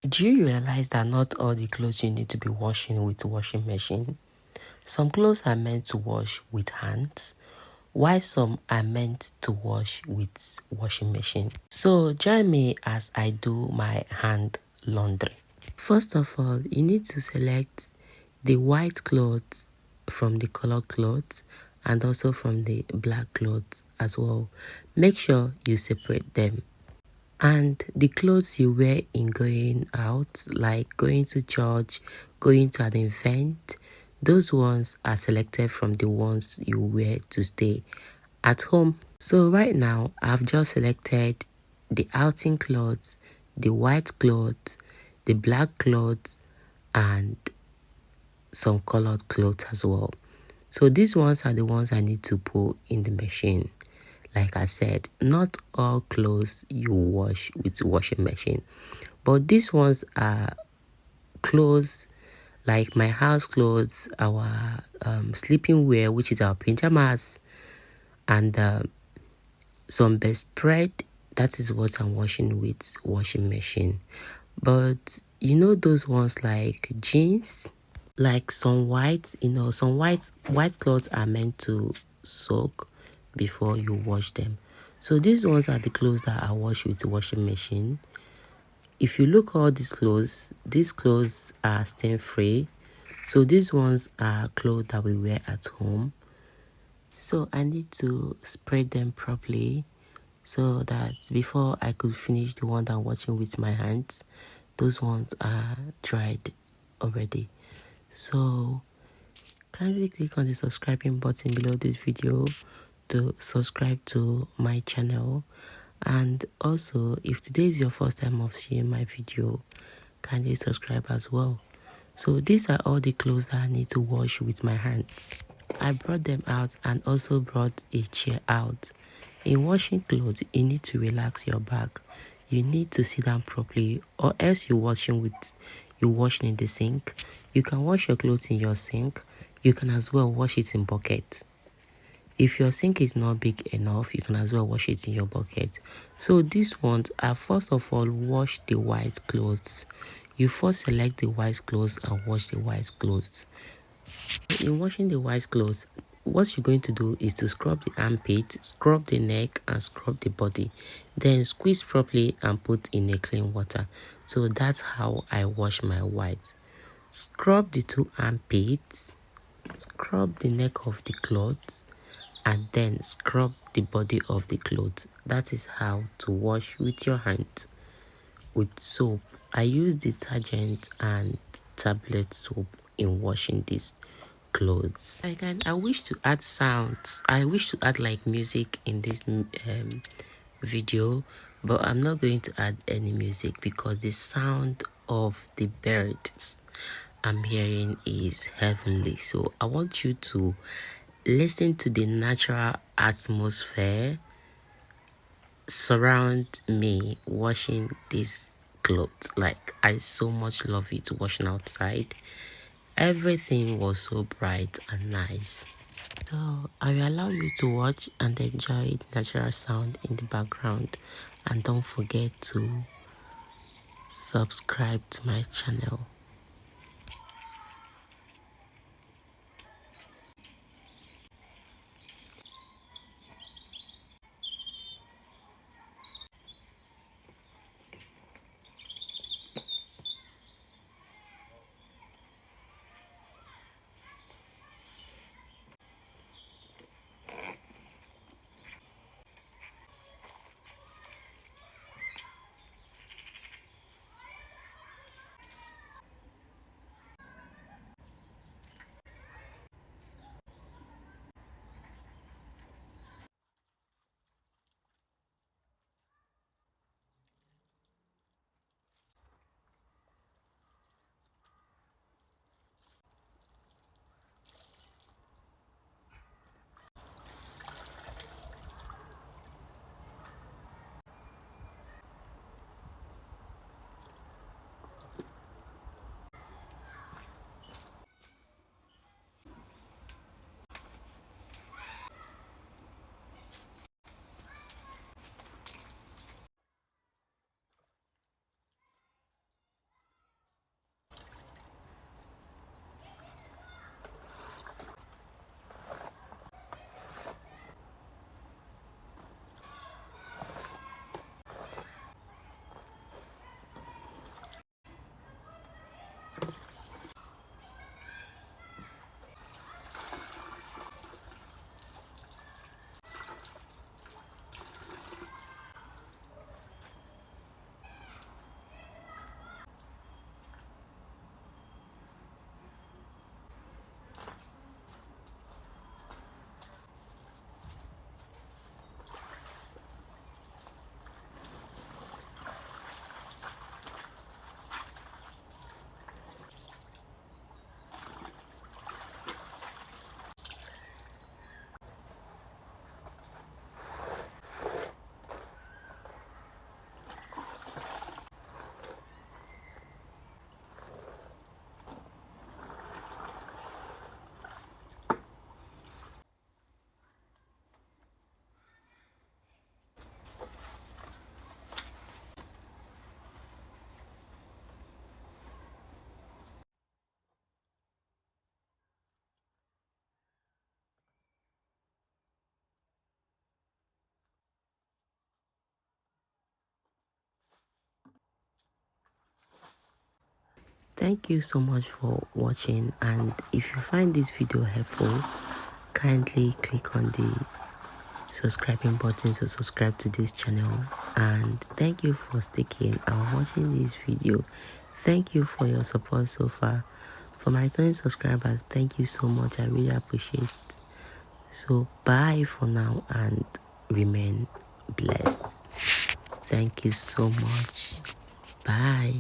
Do you realize that not all the clothes you need to be washing with washing machine? Some clothes are meant to wash with hands, while some are meant to wash with washing machine. So join me as I do my hand laundry. First of all, you need to select the white clothes from the color clothes and also from the black clothes as well. Make sure you separate them. And the clothes you wear in going out, like going to church, going to an event, those ones are selected from the ones you wear to stay at home. So right now, I've just selected the outing clothes, the white clothes, the black clothes, and some colored clothes as well. So these ones are the ones I need to put in the machine. Like I said, not all clothes you wash with washing machine, but these ones are clothes like my house clothes, our sleeping wear, which is our pajamas, and some bedspread. That is what I'm washing with washing machine. But you know those ones like jeans, like some white, some white clothes are meant to soak before you wash them. So these ones are the clothes that I wash with the washing machine. If you look all these clothes are stain free. So these ones are clothes that we wear at home. So I need to spread them properly so that before I could finish the one that I'm washing with my hands, those ones are dried already. So kindly click on the subscribing button below this video to subscribe to my channel. And also, if today is your first time of seeing my video, kindly subscribe as well. So these are all the clothes that I need to wash with my hands. I brought them out and also brought a chair out. In washing clothes, you need to relax your back. You need to sit down properly, or else you're washing in the sink. You can wash your clothes in your sink. You can as well wash it in bucket. If your sink is not big enough, you can as well wash it in your bucket. So these ones are, first of all, wash the white clothes. You first select the white clothes and wash the white clothes. In washing the white clothes, what you're going to do is to scrub the armpit, scrub the neck, and scrub the body. Then squeeze properly and put in a clean water. So that's how I wash my white. Scrub the two armpits, scrub the neck of the clothes, and then scrub the body of the clothes. That is how to wash with your hands. With soap, I use detergent and tablet soap in washing these clothes. I wish to add sounds. I wish to add like music in this video, but I'm not going to add any music because the sound of the birds I'm hearing is heavenly. So I want you to listen to the natural atmosphere surround me washing these clothes. Like, I so much love it washing outside. Everything was so bright and nice. So I will allow you to watch and enjoy the natural sound in the background, and don't forget to subscribe to my channel. Thank you so much for watching, and if you find this video helpful, kindly click on the subscribing button to subscribe to this channel. And thank you for sticking and watching this video. Thank you for your support so far. For my returning subscribers, thank you so much. I really appreciate it. So bye for now and remain blessed. Thank you so much. Bye.